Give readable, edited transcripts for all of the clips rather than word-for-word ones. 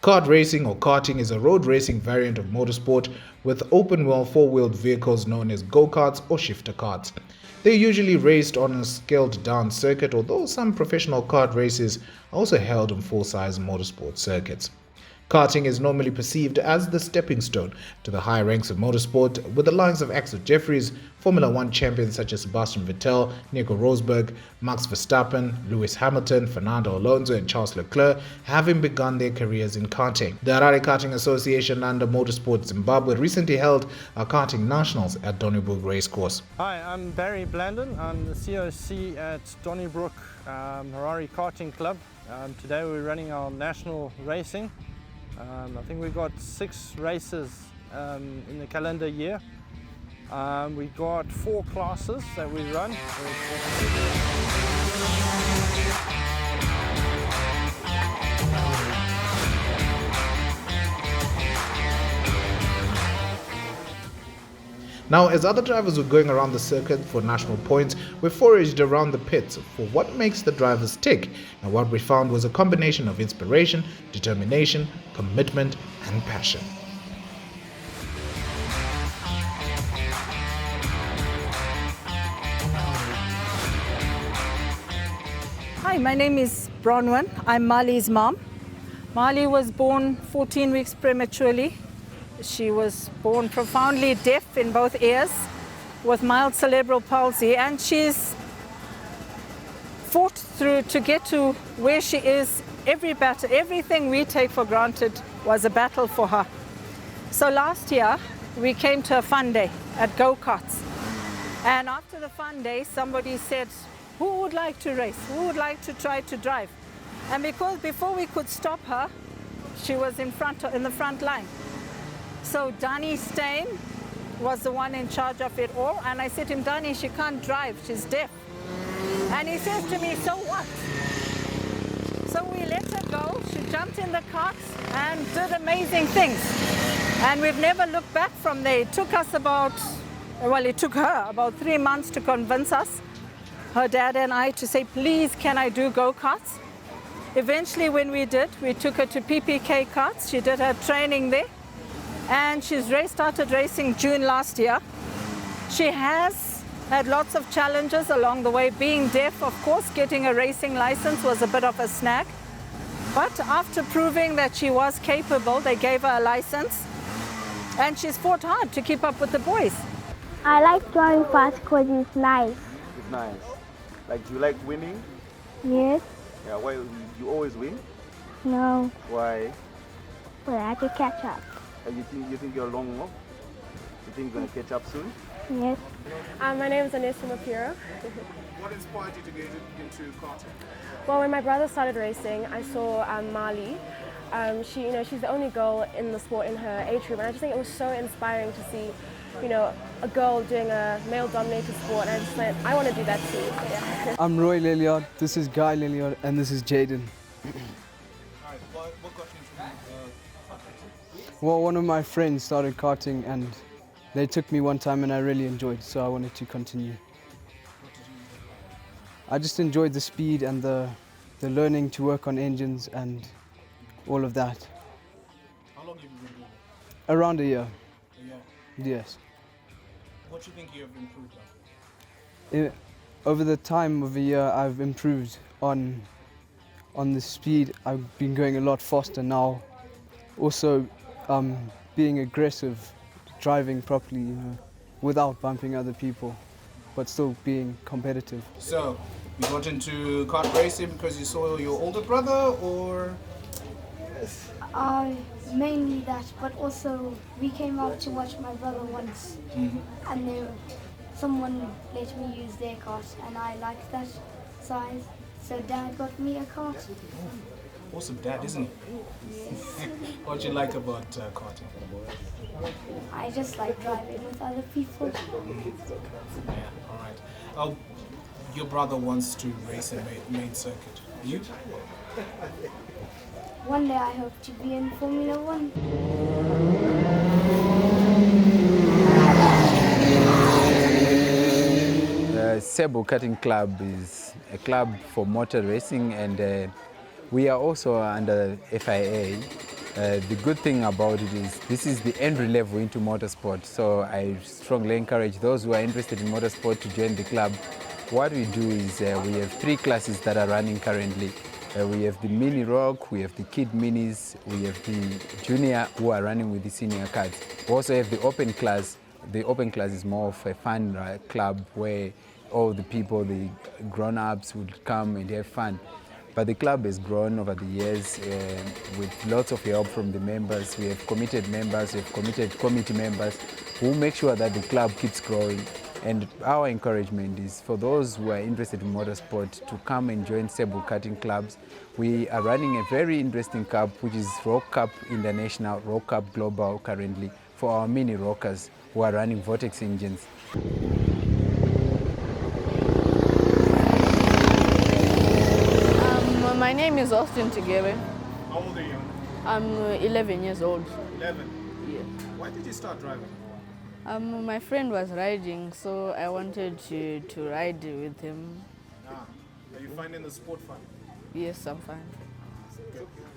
Kart racing or karting is a road racing variant of motorsport with open-wheel four-wheeled vehicles known as go-karts or shifter karts. They're usually raced on a scaled-down circuit, although some professional kart races are also held on full-size motorsport circuits. Karting is normally perceived as the stepping stone to the higher ranks of motorsport, with the likes of Axel Jeffries, Formula One champions such as Sebastian Vettel, Nico Rosberg, Max Verstappen, Lewis Hamilton, Fernando Alonso and Charles Leclerc having begun their careers in karting. The Harare Karting Association under Motorsport Zimbabwe recently held a Karting Nationals at Donnybrook racecourse. Hi, I'm Barry Blandon. I'm the COC at Donnybrook Harare Karting Club. Today we're running our national racing. I think we've got 6 races in the calendar year. We've got 4 classes that we run. Now, as other drivers were going around the circuit for national points, we foraged around the pits for what makes the drivers tick, and what we found was a combination of inspiration, determination, commitment, and passion. Hi, my name is Bronwyn. I'm Mali's mom. Mali was born 14 weeks prematurely. She was born profoundly deaf in both ears with mild cerebral palsy, and she's fought through to get to where she is. Every battle, everything we take for granted was a battle for her. So last year we came to a fun day at go-karts, and after the fun day somebody said, who would like to race? Who would like to try to drive? And because before we could stop her, she was in the front line. So Dani Stein was the one in charge of it all, and I said to him, Dani, she can't drive, she's deaf. And he says to me, so what? So we let her go, she jumped in the cart and did amazing things. And we've never looked back from there. It took her about 3 months to convince us, her dad and I, to say, please, can I do go-karts? Eventually when we did, we took her to PPK karts. She did her training there. And she's started racing June last year. She has had lots of challenges along the way. Being deaf, of course, getting a racing license was a bit of a snag. But after proving that she was capable, they gave her a license. And she's fought hard to keep up with the boys. I like driving fast because it's nice. It's nice. Like, do you like winning? Yes. Yeah, why you always win? No. Why? But I have to catch up. And you think you're long enough? You think you're going to catch up soon? Yes. My name is Anissa Mapira. What inspired you to get into karting? Well, when my brother started racing, I saw Mali. She's the only girl in the sport in her age group, and I just think it was so inspiring to see, a girl doing a male-dominated sport, and I just went, I want to do that too. So, yeah. I'm Roy Lilliard, this is Guy Lilliard, and this is Jaden. What got you into karting? Well, one of my friends started karting and they took me one time and I really enjoyed, so I wanted to continue. I just enjoyed the speed and the learning to work on engines and all of that. How long have you been doing it? Around a year. A year? Yes. What do you think you have improved on? Over the time of a year, I've improved on the speed. I've been going a lot faster now. Also, being aggressive, driving properly, without bumping other people, but still being competitive. So, you got into kart racing because you saw your older brother, or? Mainly that, but also we came out to watch my brother once, and someone let me use their kart, and I liked that size, so Dad got me a kart. Awesome dad, isn't he? Yes. What do you like about karting? I just like driving with other people. Yeah, all right. Your brother wants to race a main circuit. You? One day I hope to be in Formula One. Cebu Karting Club is a club for motor racing, and we are also under FIA, The good thing about it is this is the entry level into motorsport, so I strongly encourage those who are interested in motorsport to join the club. What we do is we have 3 classes that are running currently. We have the mini rock, we have the kid minis, we have the junior who are running with the senior cards. We also have the open class. The open class is more of a fun club where all the people, the grown-ups would come and have fun. But the club has grown over the years with lots of help from the members. We have committed members, we have committed committee members who make sure that the club keeps growing. And our encouragement is for those who are interested in motorsport to come and join Cebu Karting Clubs. We are running a very interesting cup, which is Rock Cup International, Rock Cup Global currently, for our mini rockers who are running Vortex engines. My name is Austin Tigere. How old are you? I'm 11 years old. 11? Yeah. Why did you start driving? My friend was riding, so I wanted to ride with him. Are you finding the sport fun? Yes, I'm fine.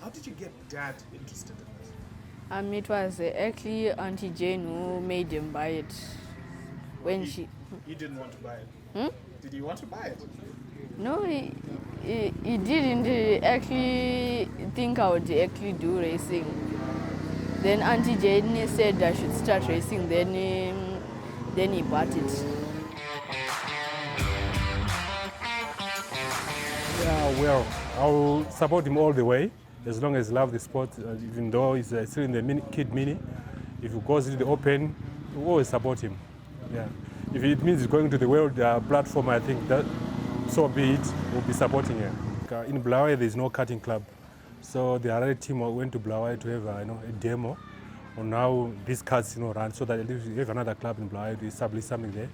How did you get Dad interested in this? It was actually Auntie Jane who made him buy it. He didn't want to buy it? Did he want to buy it? No, he didn't actually think I would actually do racing. Then Auntie Jane said I should start racing, then he bought it. Yeah, well, I'll support him all the way, as long as he loves the sport, even though he's still in the kid mini. If he goes into the open, we'll always support him. Yeah. If it means he's going to the world platform, I think that, so be it, we'll be supporting him. In Bulawayo, there's no karting club. So the Harare team went to Bulawayo to have a demo on how these karts run, so that at least we have another club in Bulawayo to establish something there.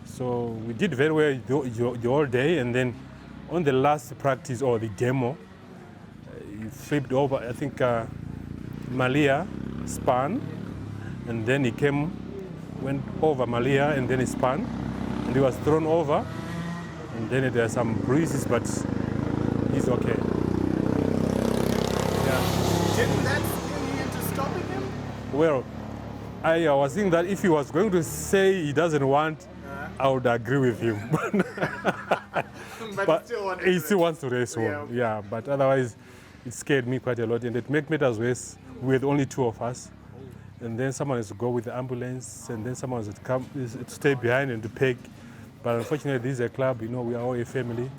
So we did very well the whole day, and then on the last practice or the demo, he flipped over, I think Malia spun, and then he went over Malia, and then he spun, and he was thrown over, and then there are some bruises, but he's okay. Didn't that scare you into stopping him? Well, I was thinking that if he was going to say he doesn't want, I would agree with him. But he still wants to race one. Yeah, but otherwise, it scared me quite a lot. And it made matters worse with only 2 of us. And then someone has to go with the ambulance, and then someone has to come to stay behind and to peg. But unfortunately, this is a club, we are all a family.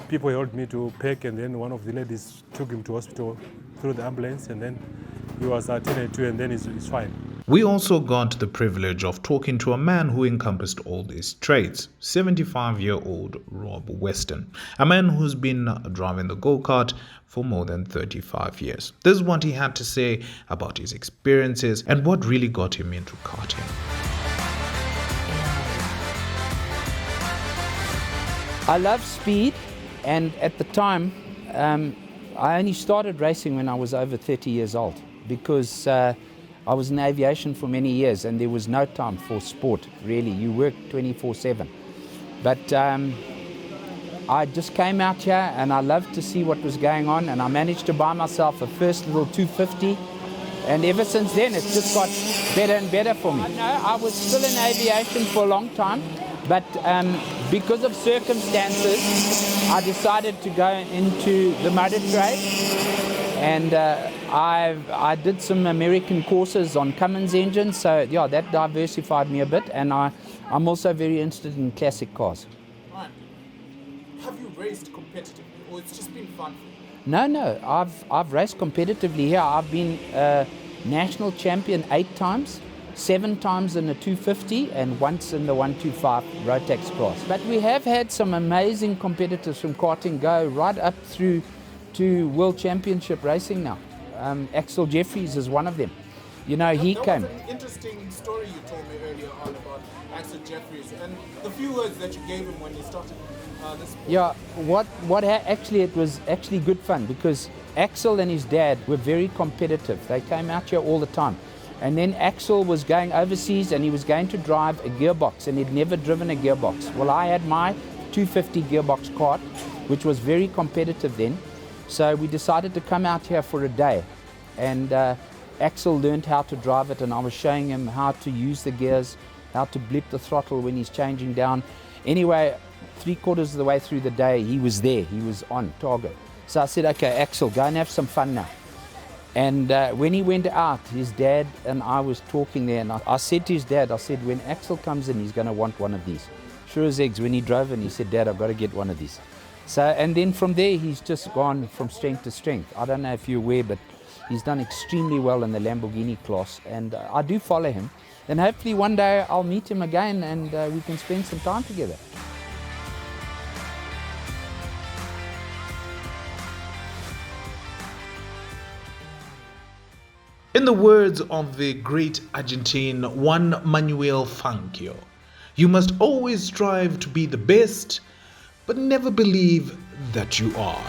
People helped me to peg, and then one of the ladies took him to hospital through the ambulance, and then he was attended to, and then he's fine. We also got the privilege of talking to a man who encompassed all these traits, 75-year-old Rob Weston, a man who's been driving the go-kart for more than 35 years. This is what he had to say about his experiences and what really got him into karting. I love speed, and at the time, I only started racing when I was over 30 years old, because I was in aviation for many years and there was no time for sport, really. You worked 24/7. But I just came out here and I loved to see what was going on, and I managed to buy myself a first little 250, and ever since then it's just got better and better for me. I was still in aviation for a long time, but because of circumstances I decided to go into the motor trade, and I did some American courses on Cummins engines, so yeah, that diversified me a bit, and I'm also very interested in classic cars. Right. Have you raced competitively, or it's just been fun for you? No, I've raced competitively here. I've been national champion 8 times, 7 times in the 250 and once in the 125 Rotax class. But we have had some amazing competitors from Karting Go right up through to World Championship racing now. Axel Jeffries is one of them. He came. That was an interesting story you told me earlier on about Axel Jeffries and the few words that you gave him when he started this sport. Yeah, it was actually good fun, because Axel and his dad were very competitive. They came out here all the time. And then Axel was going overseas and he was going to drive a gearbox, and he'd never driven a gearbox. Well, I had my 250 gearbox kart, which was very competitive then. So we decided to come out here for a day. And Axel learned how to drive it, and I was showing him how to use the gears, how to blip the throttle when he's changing down. Anyway, 3/4 of the way through the day, he was there, he was on target. So I said, okay, Axel, go and have some fun now. And when he went out, his dad and I was talking there, and I said to his dad, I said, when Axel comes in, he's going to want one of these. Sure as eggs, when he drove in, he said, Dad, I've got to get one of these. So, and then from there, he's just gone from strength to strength. I don't know if you're aware, but he's done extremely well in the Lamborghini class, and I do follow him. And hopefully one day I'll meet him again, and we can spend some time together. In the words of the great Argentine Juan Manuel Fangio, you must always strive to be the best, but never believe that you are.